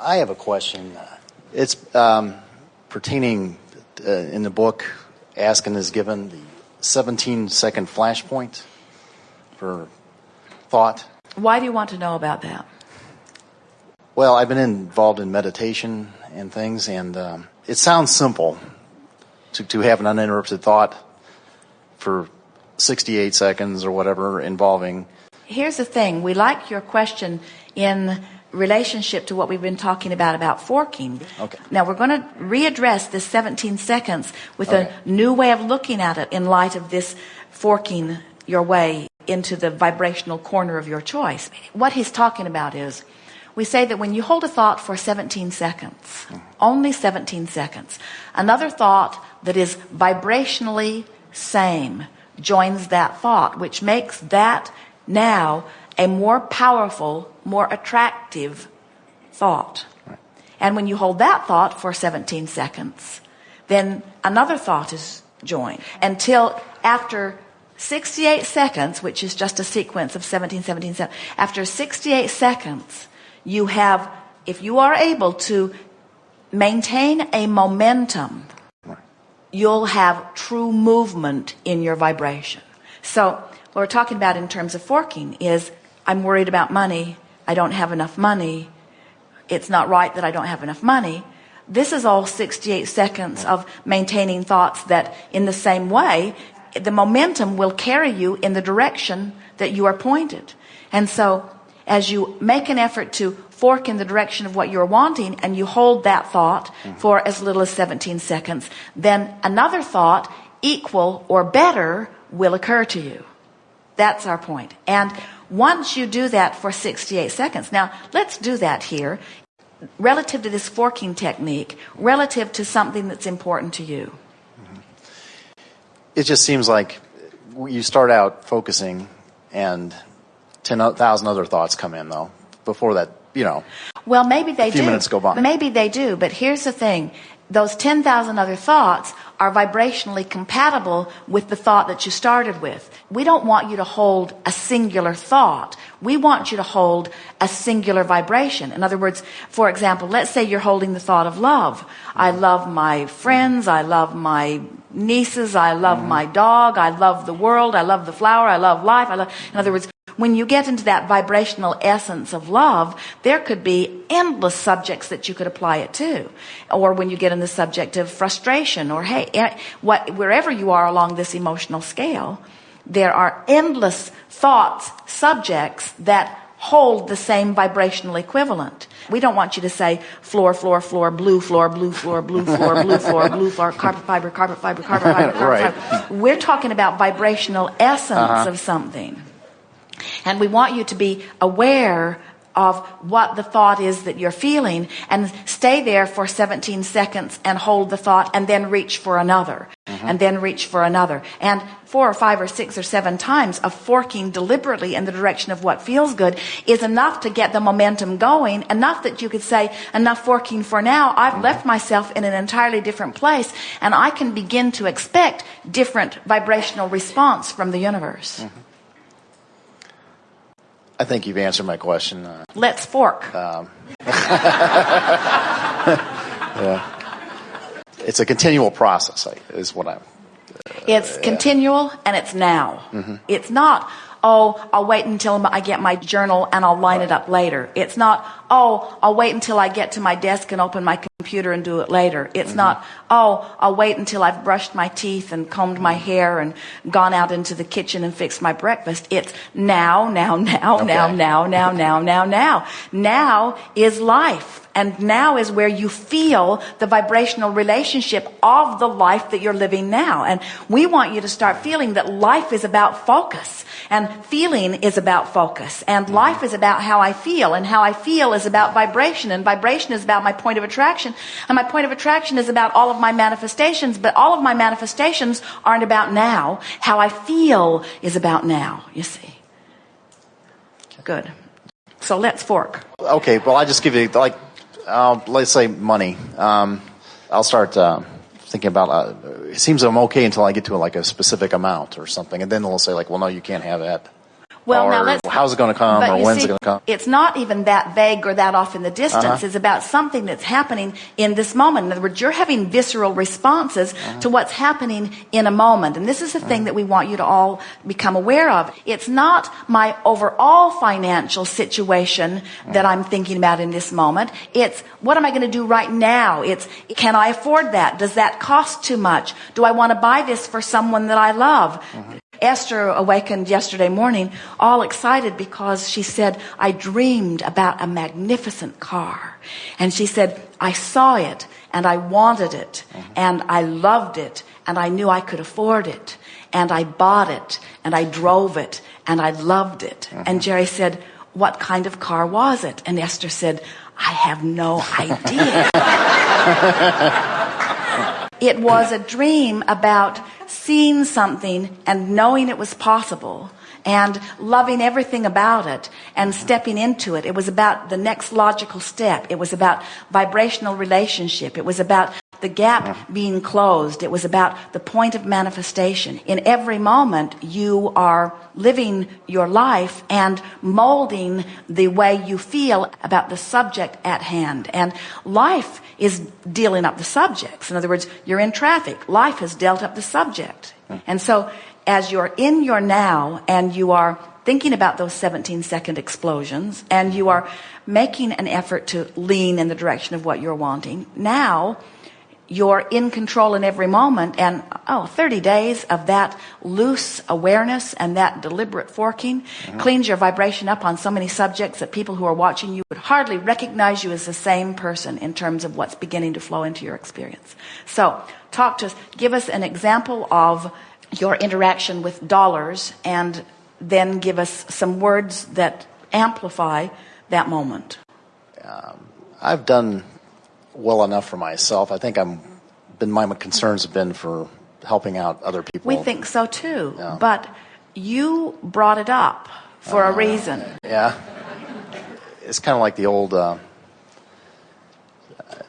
I have a question. It's pertaining in the book, Ask and is Given, the 17-second flashpoint for thought. Why do you want to know about that? Well, I've been involved in meditation and things, and it sounds simple to have an uninterrupted thought for 68 seconds or whatever involving... Here's the thing. We like your question in relationship to what we've been talking about forking. Okay. Now, we're going to readdress this 17 seconds with a new way of looking at it in light of this forking your way into the vibrational corner of your choice. What he's talking about is, we say that when you hold a thought for 17 seconds, only 17 seconds, another thought that is vibrationally same joins that thought, which makes that now a more powerful, more attractive thought. Right. And when you hold that thought for 17 seconds, then another thought is joined until after 68 seconds, which is just a sequence of 17, 17, 17. After 68 seconds, you have, if you are able to maintain a momentum, you'll have true movement in your vibration. So what we're talking about in terms of forking is, I'm worried about money. I don't have enough money. It's not right that I don't have enough money. This is all 68 seconds of maintaining thoughts that in the same way, the momentum will carry you in the direction that you are pointed. And so as you make an effort to fork in the direction of what you're wanting and you hold that thought for as little as 17 seconds, then another thought equal or better will occur to you. That's our point. And once you do that for 68 seconds, now let's do that here, relative to this forking technique, relative to something that's important to you. It just seems like you start out focusing and 10,000 other thoughts come in, though, before that, Well, maybe they do. A few minutes go by. Maybe they do, but here's the thing. Those 10,000 other thoughts are vibrationally compatible with the thought that you started with. We don't want you to hold a singular thought. We want you to hold a singular vibration. In other words, for example, let's say you're holding the thought of love. I love my friends. I love my nieces. I love my dog. I love the world. I love the flower. I love life. In other words, when you get into that vibrational essence of love, there could be endless subjects that you could apply it to. Or when you get in the subject of frustration or wherever you are along this emotional scale, there are endless thoughts, subjects that hold the same vibrational equivalent. We don't want you to say floor, floor, floor, blue floor, blue floor, blue floor, blue floor, blue floor, carpet fiber, carpet fiber, carpet fiber, carpet fiber. We're talking about vibrational essence of something. And we want you to be aware of what the thought is that you're feeling and stay there for 17 seconds and hold the thought and then reach for another and then reach for another. And 4 or 5 or 6 or 7 times of forking deliberately in the direction of what feels good is enough to get the momentum going, enough that you could say, enough forking for now. I've left myself in an entirely different place and I can begin to expect different vibrational response from the universe. I think you've answered my question. Let's fork. It's a continual process, is what I'm... It's continual and it's now. It's not, I'll wait until I get my journal and I'll line it up later. It's not, I'll wait until I get to my desk and open my computer and do it later. It's not, I'll wait until I've brushed my teeth and combed my hair and gone out into the kitchen and fixed my breakfast. It's now. Now is life. And now is where you feel the vibrational relationship of the life that you're living now. And we want you to start feeling that life is about focus. And feeling is about focus. And life is about how I feel. And how I feel is about vibration. And vibration is about my point of attraction. And my point of attraction is about all of my manifestations. But all of my manifestations aren't about now. How I feel is about now, you see. Good. So let's fork. Okay, well, I just give you, let's say money. I'll start thinking about, it seems I'm okay until I get to a specific amount or something. And then they'll say well, no, you can't have that. Well, or now let's, how's it going to come, but or you when's see, it going to come. it's not even that vague or that off in the distance. It's about something that's happening in this moment. In other words, you're having visceral responses to what's happening in a moment. And this is the thing that we want you to all become aware of. It's not my overall financial situation that I'm thinking about in this moment. It's, what am I going to do right now? It's, can I afford that? Does that cost too much? Do I want to buy this for someone that I love? Esther awakened yesterday morning all excited because she said, I dreamed about a magnificent car. And she said, I saw it and I wanted it and I loved it and I knew I could afford it and I bought it and I drove it and I loved it. And Jerry said, what kind of car was it? And Esther said, I have no idea. It was a dream about seeing something and knowing it was possible and loving everything about it and stepping into it. It was about the next logical step. It was about vibrational relationship. It was about the gap being closed. It was about the point of manifestation. In every moment, you are living your life and molding the way you feel about the subject at hand. And life is dealing up the subjects. In other words, you're in traffic. Life has dealt up the subject. And so as you're in your now and you are thinking about those 17-second explosions and you are making an effort to lean in the direction of what you're wanting, now you're in control in every moment. And 30 days of that loose awareness and that deliberate forking cleans your vibration up on so many subjects that people who are watching you would hardly recognize you as the same person in terms of what's beginning to flow into your experience. So talk to us, give us an example of your interaction with dollars, and then give us some words that amplify that moment. I've done well enough for myself. I think my concerns have been for helping out other people. We think so too, but you brought it up for a reason. Yeah. It's kind of like the old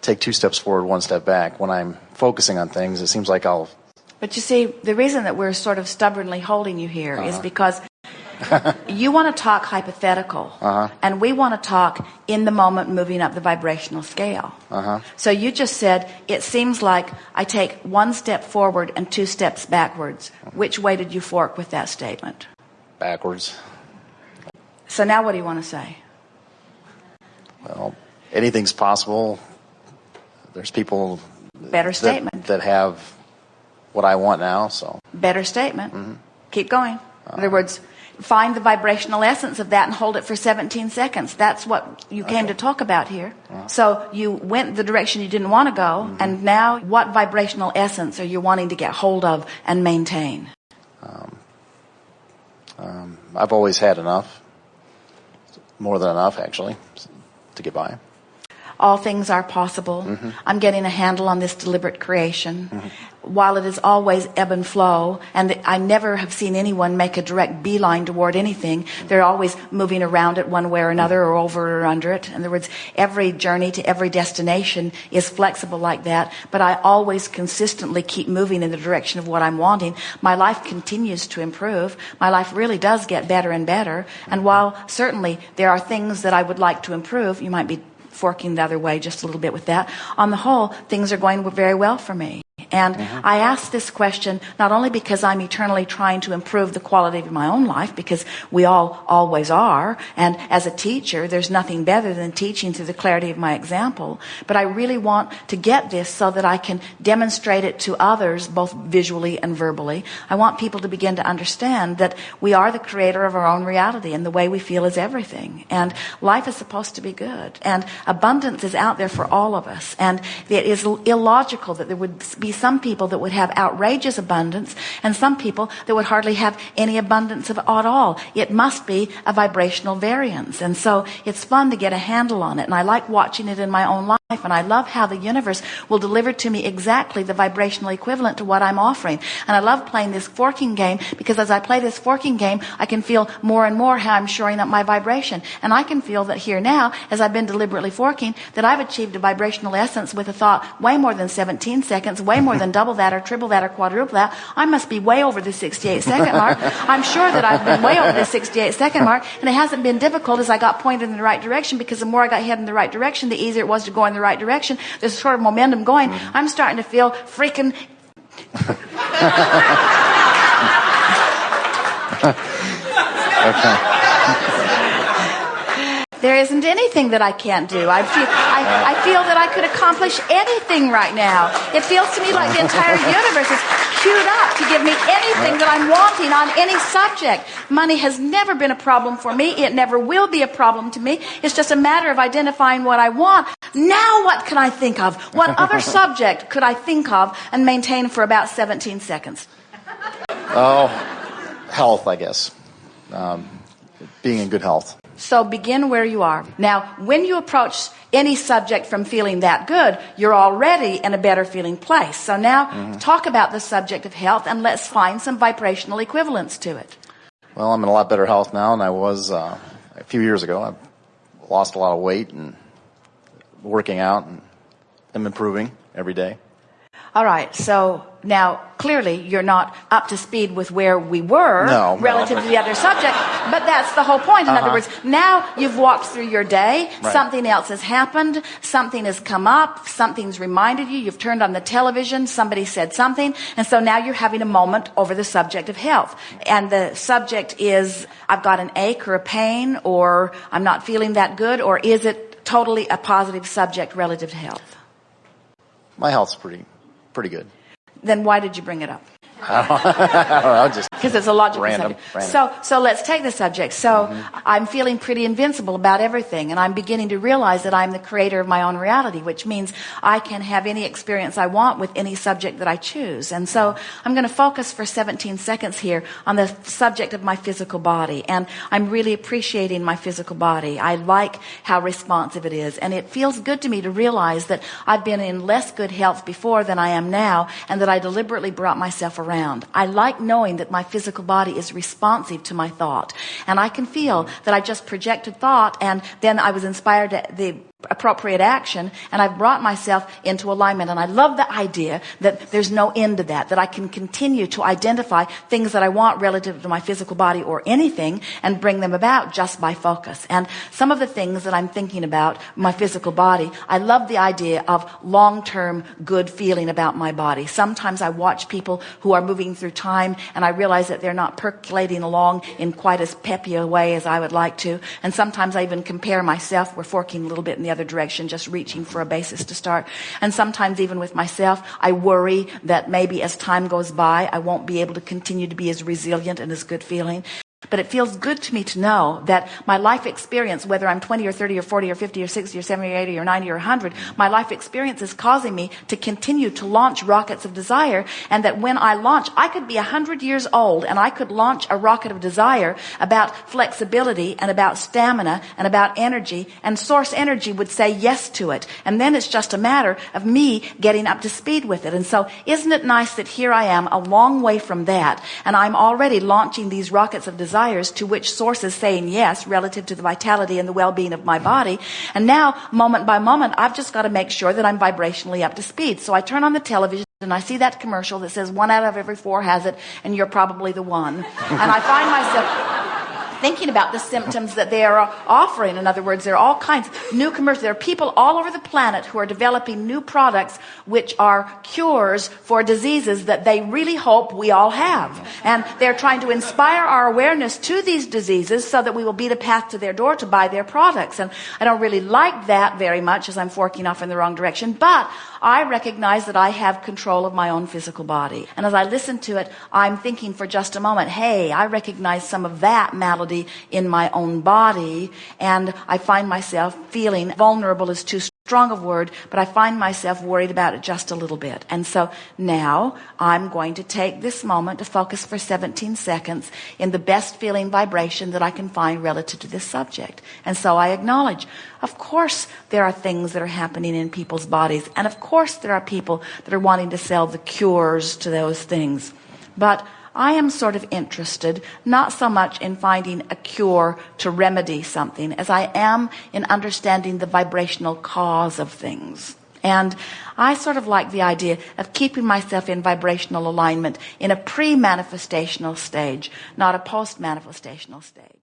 take 2 steps forward, 1 step back. When I'm focusing on things, it seems like But you see, the reason that we're sort of stubbornly holding you here is because you want to talk hypothetical, and we want to talk in the moment, moving up the vibrational scale. So you just said, it seems like I take 1 step forward and 2 steps backwards. Which way did you fork with that statement? backwards. So now what do you want to say? Well, anything's possible. There's people Better statement. that have what I want now. So better statement. Keep going. In other words, find the vibrational essence of that and hold it for 17 seconds. That's what you came to talk about here. So you went the direction you didn't want to go, and now what vibrational essence are you wanting to get hold of and maintain? I've always had enough, more than enough actually, to get by. All things are possible. I'm getting a handle on this deliberate creation. While it is always ebb and flow, and I never have seen anyone make a direct beeline toward anything, they're always moving around it one way or another, or over or under it. In other words, every journey to every destination is flexible like that, but I always consistently keep moving in the direction of what I'm wanting. My life continues to improve. My life really does get better and better. And while certainly there are things that I would like to improve, you might be forking the other way just a little bit with that. On the whole, things are going very well for me. And I ask this question not only because I'm eternally trying to improve the quality of my own life, because we all always are, and as a teacher, there's nothing better than teaching through the clarity of my example, but I really want to get this so that I can demonstrate it to others, both visually and verbally. I want people to begin to understand that we are the creator of our own reality, and the way we feel is everything. And life is supposed to be good, and abundance is out there for all of us, and it is illogical that there would be some people that would have outrageous abundance and some people that would hardly have any abundance at all. It must be a vibrational variance. And so it's fun to get a handle on it. And I like watching it in my own life. And I love how the universe will deliver to me exactly the vibrational equivalent to what I'm offering. And I love playing this forking game because as I play this forking game, I can feel more and more how I'm shoring up my vibration. And I can feel that here now, as I've been deliberately forking, that I've achieved a vibrational essence with a thought way more than 17 seconds, way more than double that or triple that or quadruple that. I must be way over the 68-second mark. I'm sure that I've been way over the 68-second mark. And it hasn't been difficult as I got pointed in the right direction, because the more I got headed in the right direction, the easier it was to go in the right direction. There's sort of momentum going. I'm starting to feel freaking... Okay. There isn't anything that I can't do. I feel that I could accomplish anything right now. It feels to me like the entire universe is queued up to give me anything that I'm wanting on any subject. Money has never been a problem for me. It never will be a problem to me. It's just a matter of identifying what I want. Now what can I think of? What other subject could I think of and maintain for about 17 seconds? Oh, health, I guess. Being in good health. So begin where you are. Now, when you approach any subject from feeling that good, you're already in a better feeling place. So now talk about the subject of health and let's find some vibrational equivalents to it. Well, I'm in a lot better health now than I was a few years ago. I've lost a lot of weight and working out, and I'm improving every day. All right, so now clearly you're not up to speed with where we were relative to the other subject, but that's the whole point. In other words, now you've walked through your day, something else has happened, something has come up, something's reminded you, you've turned on the television, somebody said something, and so now you're having a moment over the subject of health. And the subject is, I've got an ache or a pain, or I'm not feeling that good, or is it totally a positive subject relative to health? My health's pretty good. Then why did you bring it up? I don't know, just because it's a logical random. subject. So let's take the subject. So I'm feeling pretty invincible about everything, and I'm beginning to realize that I'm the creator of my own reality, which means I can have any experience I want with any subject that I choose. And so I'm going to focus for 17 seconds here on the subject of my physical body, and I'm really appreciating my physical body. I like how responsive it is, and it feels good to me to realize that I've been in less good health before than I am now, and that I deliberately brought myself around. I like knowing that my physical body is responsive to my thought. And I can feel that I just projected thought, and then I was inspired to the appropriate action, and I've brought myself into alignment. And I love the idea that there's no end to that I can continue to identify things that I want relative to my physical body or anything and bring them about just by focus. And some of the things that I'm thinking about my physical body, I love the idea of long-term good feeling about my body. Sometimes I watch people who are moving through time, and I realize that they're not percolating along in quite as peppy a way as I would like to. And sometimes I even compare myself. We're forking a little bit in the other direction, just reaching for a basis to start. And sometimes even with myself, I worry that maybe as time goes by, I won't be able to continue to be as resilient and as good feeling. But it feels good to me to know that my life experience, whether I'm 20 or 30 or 40 or 50 or 60 or 70 or 80 or 90 or 100, my life experience is causing me to continue to launch rockets of desire, and that when I launch, I could be 100 years old and I could launch a rocket of desire about flexibility and about stamina and about energy, and source energy would say yes to it. And then it's just a matter of me getting up to speed with it. And so isn't it nice that here I am a long way from that, and I'm already launching these rockets of desires to which source is saying yes relative to the vitality and the well-being of my body. And now, moment by moment, I've just got to make sure that I'm vibrationally up to speed. So I turn on the television and I see that commercial that says 1 out of every 4 has it, and you're probably the one. And I find myself thinking about the symptoms that they are offering. In other words, there are all kinds of new commercials. There are people all over the planet who are developing new products which are cures for diseases that they really hope we all have. And they're trying to inspire our awareness to these diseases so that we will beat a path to their door to buy their products. And I don't really like that very much, as I'm forking off in the wrong direction, but I recognize that I have control of my own physical body. And as I listen to it, I'm thinking for just a moment, hey, I recognize some of that malady in my own body, and I find myself feeling vulnerable is too strong of word, but I find myself worried about it just a little bit. And so now I'm going to take this moment to focus for 17 seconds in the best feeling vibration that I can find relative to this subject. And so I acknowledge, of course, there are things that are happening in people's bodies. And of course, there are people that are wanting to sell the cures to those things. But I am sort of interested, not so much in finding a cure to remedy something, as I am in understanding the vibrational cause of things. And I sort of like the idea of keeping myself in vibrational alignment in a pre-manifestational stage, not a post-manifestational stage.